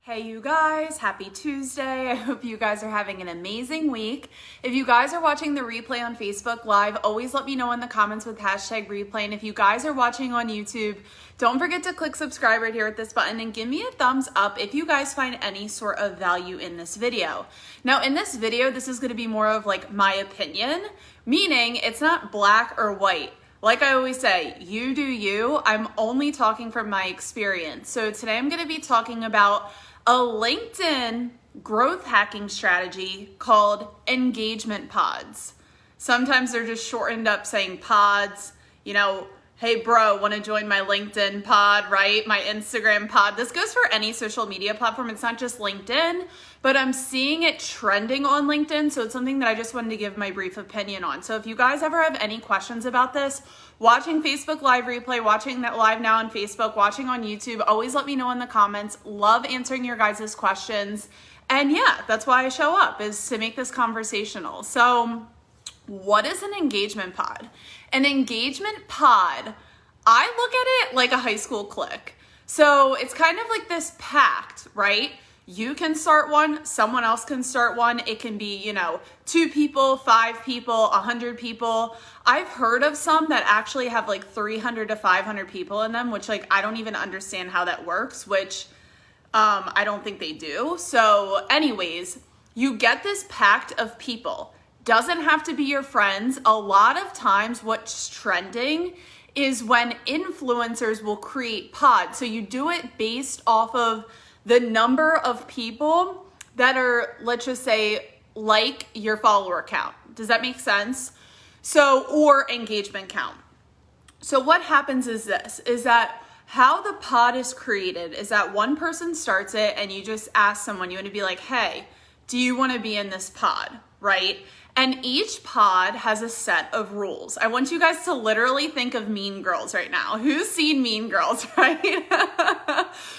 Hey you guys, happy Tuesday. I hope you guys are having an amazing week. If you guys are watching the replay on Facebook Live, always let me know in the comments with hashtag replay. And if you guys are watching on YouTube, don't forget to click subscribe right here at this button and give me a thumbs up if you guys find any sort of value in this video. Now in this video, this is gonna be more of like my opinion, meaning it's not black or white. Like I always say, you do you. I'm only talking from my experience. So today I'm gonna be talking about a LinkedIn growth hacking strategy called engagement pods. Sometimes they're just shortened up saying pods, you know, hey bro, want to join my LinkedIn pod, right? My Instagram pod. This goes for any social media platform. It's not just LinkedIn, but I'm seeing it trending on LinkedIn. So it's something that I just wanted to give my brief opinion on. So if you guys ever have any questions about this, watching Facebook Live replay, watching that live now on Facebook, watching on YouTube, always let me know in the comments. Love answering your guys' questions. And yeah, that's why I show up, is to make this conversational. So what is an engagement pod? An engagement pod, I look at it like a high school clique. So it's kind of like this pact, right? You can start one, someone else can start one. It can be, you know, 2 people, 5 people, 100 people. I've heard of some that actually have like 300 to 500 people in them, which like, I don't even understand how that works, which I don't think they do. So anyways, you get this pact of people. Doesn't have to be your friends. A lot of times what's trending is when influencers will create pods. So you do it based off of the number of people that are, let's just say, like your follower count. Does that make sense? So, or engagement count. So what happens is this, is that how the pod is created is that one person starts it and you just ask someone, you want to be like, hey, do you want to be in this pod, right? And each pod has a set of rules. I want you guys to literally think of Mean Girls right now. Who's seen Mean Girls, right?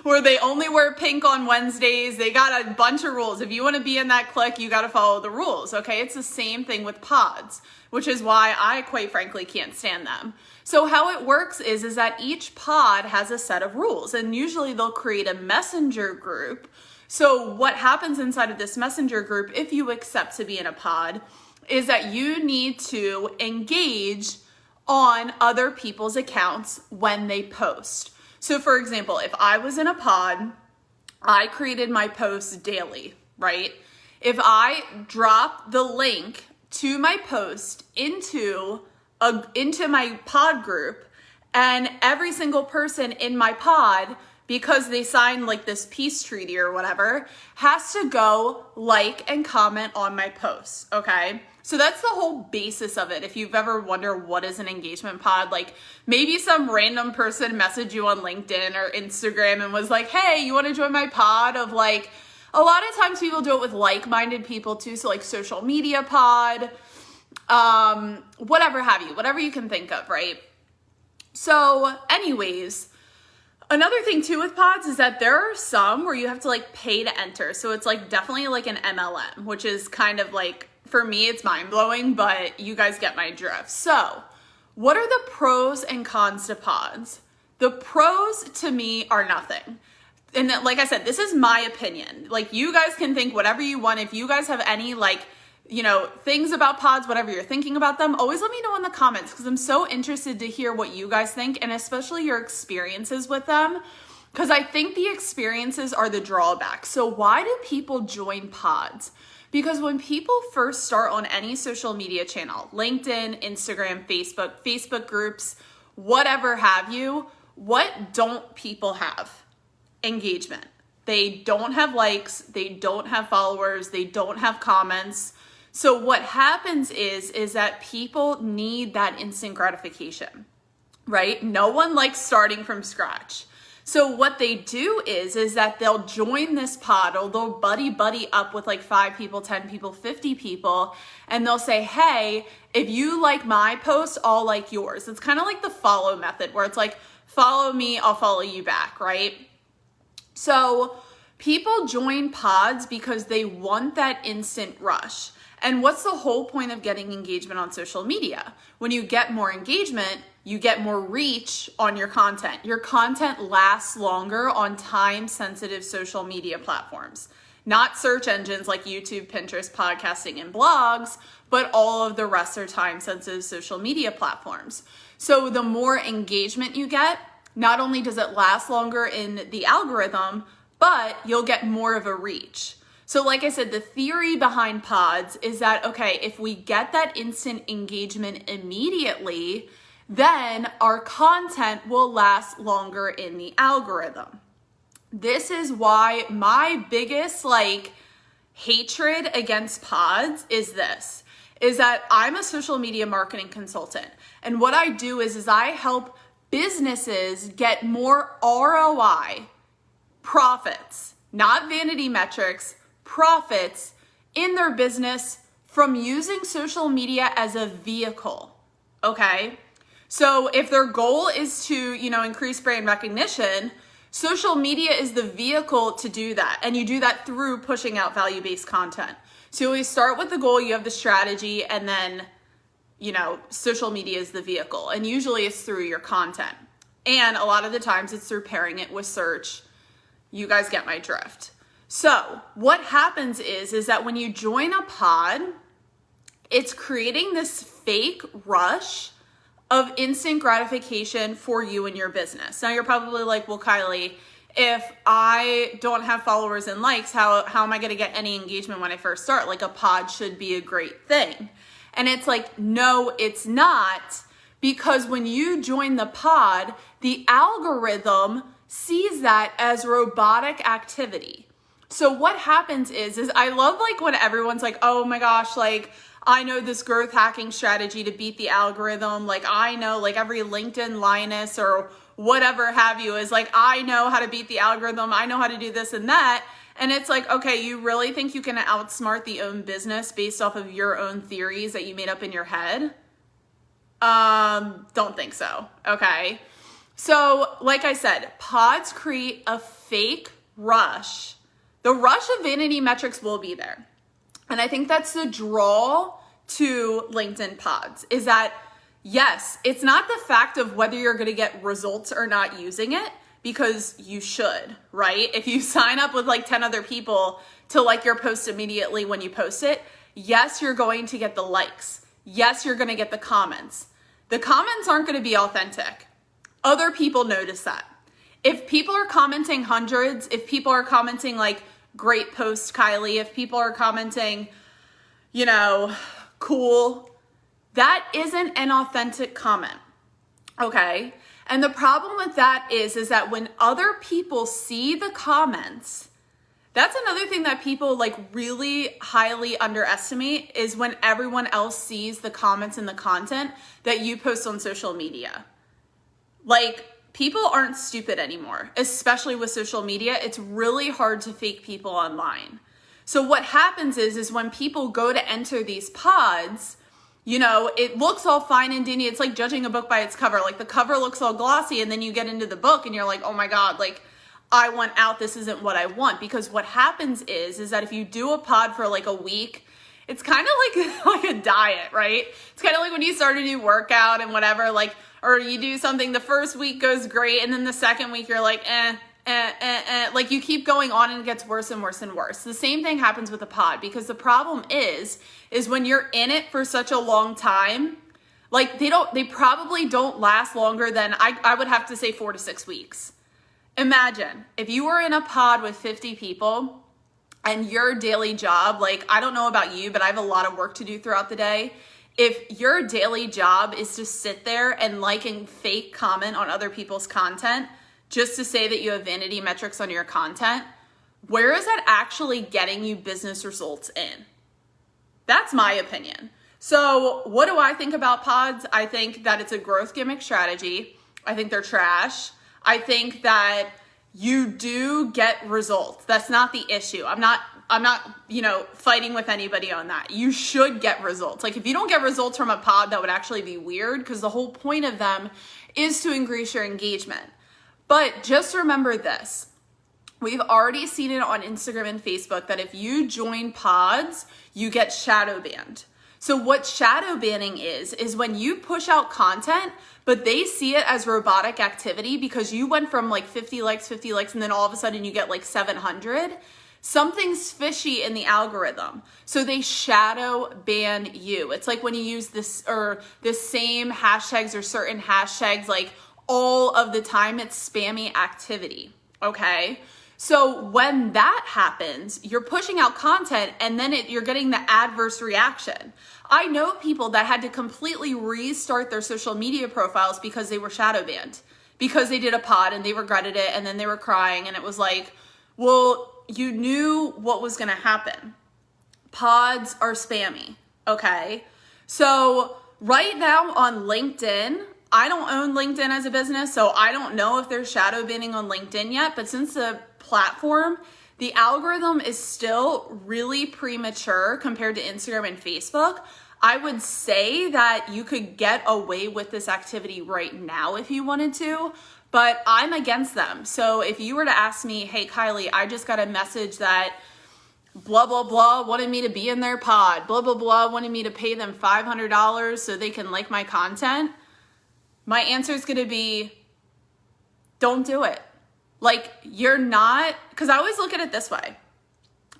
Where they only wear pink on Wednesdays. They got a bunch of rules. If you want to be in that clique, you got to follow the rules, okay? It's the same thing with pods, which is why I quite frankly can't stand them. So how it works is that each pod has a set of rules, and usually they'll create a messenger group. So what happens inside of this messenger group, if you accept to be in a pod, is that you need to engage on other people's accounts when they post. So for example, if I was in a pod, I created my posts daily, right? If I drop the link to my post into my pod group, and every single person in my pod, because they signed like this peace treaty or whatever, has to go like and comment on my posts, okay? So that's the whole basis of it. If you've ever wondered what is an engagement pod, like maybe some random person messaged you on LinkedIn or Instagram and was like, hey, you want to join my pod of like, a lot of times people do it with like-minded people too. So like social media pod, whatever have you, whatever you can think of, right? So anyways, another thing too with pods is that there are some where you have to like pay to enter. So it's like definitely like an MLM, which is kind of like, for me, it's mind blowing, but you guys get my drift. So what are the pros and cons to pods? The pros to me are nothing. And then, like I said, this is my opinion. Like you guys can think whatever you want. If you guys have any like, you know, things about pods, whatever you're thinking about them, always let me know in the comments because I'm so interested to hear what you guys think and especially your experiences with them, because I think the experiences are the drawback. So why do people join pods? Because when people first start on any social media channel, LinkedIn, Instagram, Facebook groups, whatever have you, what don't people have? Engagement. They don't have likes, they don't have followers, they don't have comments. So what happens is that people need that instant gratification, right? No one likes starting from scratch. So what they do is that they'll join this pod or they'll buddy up with like 5 people, 10 people, 50 people, and they'll say, hey, if you like my post, I'll like yours. It's kind of like the follow method where it's like, follow me, I'll follow you back, right? So people join pods because they want that instant rush. And what's the whole point of getting engagement on social media? When you get more engagement, you get more reach on your content. Your content lasts longer on time-sensitive social media platforms. Not search engines like YouTube, Pinterest, podcasting, and blogs, but all of the rest are time-sensitive social media platforms. So the more engagement you get, not only does it last longer in the algorithm, but you'll get more of a reach. So like I said, the theory behind pods is that, okay, if we get that instant engagement immediately, then our content will last longer in the algorithm. This is why my biggest hatred against pods is that I'm a social media marketing consultant. And what I do is I help businesses get more ROI, profits, not vanity metrics, profits in their business from using social media as a vehicle, okay? So if their goal is to, increase brand recognition, social media is the vehicle to do that. And you do that through pushing out value-based content. So you always start with the goal, you have the strategy, and then, social media is the vehicle. And usually it's through your content. And a lot of the times it's through pairing it with search. You guys get my drift. So what happens is that when you join a pod, it's creating this fake rush of instant gratification for you and your business. Now you're probably like, well, Kylie, if I don't have followers and likes, how am I going to get any engagement when I first start? Like, a pod should be a great thing. And it's like, no, it's not, because when you join the pod, the algorithm sees that as robotic activity. So what happens is I love when everyone's like, oh my gosh, I know this growth hacking strategy to beat the algorithm. I know every LinkedIn lioness or whatever have you is I know how to beat the algorithm. I know how to do this and that. And it's okay, you really think you can outsmart the own business based off of your own theories that you made up in your head? Don't think so. Okay. So like I said, pods create a fake rush. The rush of vanity metrics will be there. And I think that's the draw to LinkedIn pods, is that, yes, it's not the fact of whether you're going to get results or not using it, because you should, right? If you sign up with 10 other people to like your post immediately when you post it, yes, you're going to get the likes. Yes, you're going to get the comments. The comments aren't going to be authentic. Other people notice that. If people are commenting hundreds, if people are commenting great post, Kylie, if people are commenting, cool, that isn't an authentic comment, okay? And the problem with that is that when other people see the comments, that's another thing that people really highly underestimate, is when everyone else sees the comments and the content that you post on social media. People aren't stupid anymore, especially with social media. It's really hard to fake people online. So what happens is when people go to enter these pods, it looks all fine and dandy. It's like judging a book by its cover. The cover looks all glossy, and then you get into the book and you're like, oh my God, I want out. This isn't what I want. Because what happens is that if you do a pod for a week, it's kind of like a diet, right? It's kind of like when you start a new workout and whatever, or you do something, the first week goes great, and then the second week you're you keep going on and it gets worse and worse and worse. The same thing happens with a pod, because the problem is when you're in it for such a long time, they probably don't last longer than, I would have to say 4 to 6 weeks. Imagine if you were in a pod with 50 people and your daily job, I don't know about you, but I have a lot of work to do throughout the day. If your daily job is to sit there and and fake comment on other people's content just to say that you have vanity metrics on your content, where is that actually getting you business results in? That's my opinion. So what do I think about pods? I think that it's a growth gimmick strategy. I think they're trash. I think that you do get results. That's not the issue. I'm not, fighting with anybody on that. You should get results. If you don't get results from a pod, that would actually be weird, because the whole point of them is to increase your engagement. But just remember this. We've already seen it on Instagram and Facebook that if you join pods, you get shadow banned. So what shadow banning is when you push out content, but they see it as robotic activity because you went from like 50 likes, and then all of a sudden you get like 700. Something's fishy in the algorithm. So they shadow ban you. It's like when you use this or the same hashtags or certain hashtags like all of the time, it's spammy activity, okay? So when that happens, you're pushing out content and then you're getting the adverse reaction. I know people that had to completely restart their social media profiles because they were shadow banned, because they did a pod and they regretted it and then they were crying and it was like, well, you knew what was gonna happen. Pods are spammy, okay? So right now on LinkedIn, I don't own LinkedIn as a business, so I don't know if they're shadow banning on LinkedIn yet, but since the platform, the algorithm is still really premature compared to Instagram and Facebook, I would say that you could get away with this activity right now if you wanted to, but I'm against them. So if you were to ask me, hey, Kylie, I just got a message that blah, blah, blah wanted me to be in their pod, blah, blah, blah wanted me to pay them $500 so they can like my content, my answer is going to be, don't do it. Like, you're not, because I always look at it this way.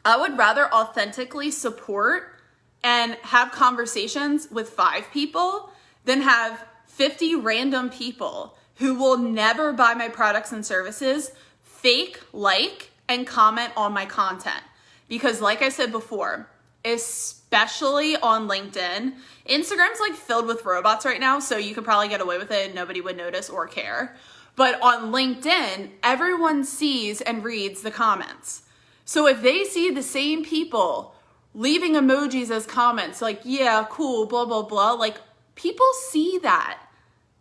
I would rather authentically support and have conversations with 5 people than have 50 random people who will never buy my products and services fake like and comment on my content. Because like I said before, especially on LinkedIn, Instagram's like filled with robots right now, so you could probably get away with it and nobody would notice or care. But on LinkedIn, everyone sees and reads the comments. So if they see the same people leaving emojis as comments, like, yeah, cool, blah, blah, blah, like people see that.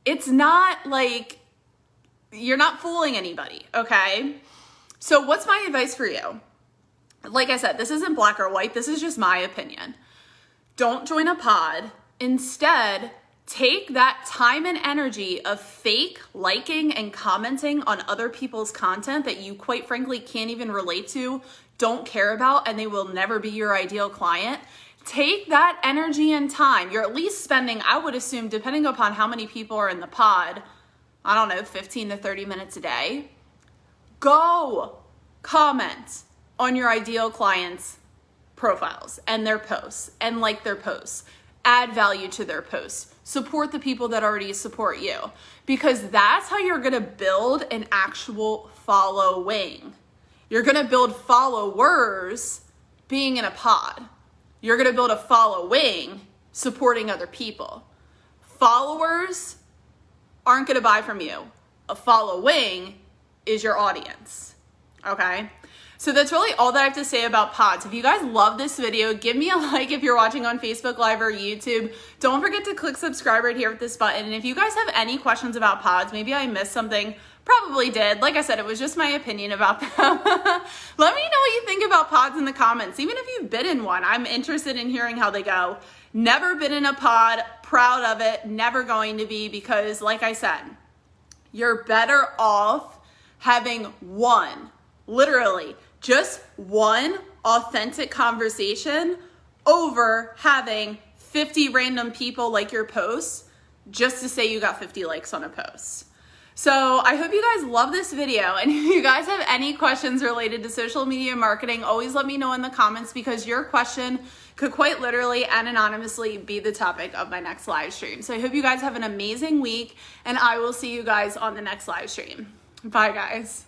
It's not like, you're not fooling anybody, okay? So what's my advice for you? Like I said, this isn't black or white. This is just my opinion. Don't join a pod. Instead, take that time and energy of fake liking and commenting on other people's content that you quite frankly can't even relate to, don't care about, and they will never be your ideal client. Take that energy and time. You're at least spending, I would assume, depending upon how many people are in the pod, I don't know, 15 to 30 minutes a day. Go comment on your ideal clients' profiles and their posts and like their posts. Add value to their posts. Support the people that already support you, because that's how you're gonna build an actual following. You're gonna build followers being in a pod. You're gonna build a following supporting other people. Followers aren't gonna buy from you. A following is your audience, okay? So that's really all that I have to say about pods. If you guys love this video, give me a like if you're watching on Facebook Live or YouTube. Don't forget to click subscribe right here with this button. And if you guys have any questions about pods, maybe I missed something, probably did. Like I said, it was just my opinion about them. Let me know what you think about pods in the comments. Even if you've been in one, I'm interested in hearing how they go. Never been in a pod, proud of it, never going to be, because like I said, you're better off having one, literally, just one authentic conversation over having 50 random people like your posts just to say you got 50 likes on a post. So I hope you guys love this video, and if you guys have any questions related to social media marketing, always let me know in the comments, because your question could quite literally and anonymously be the topic of my next live stream. So I hope you guys have an amazing week, and I will see you guys on the next live stream. Bye guys.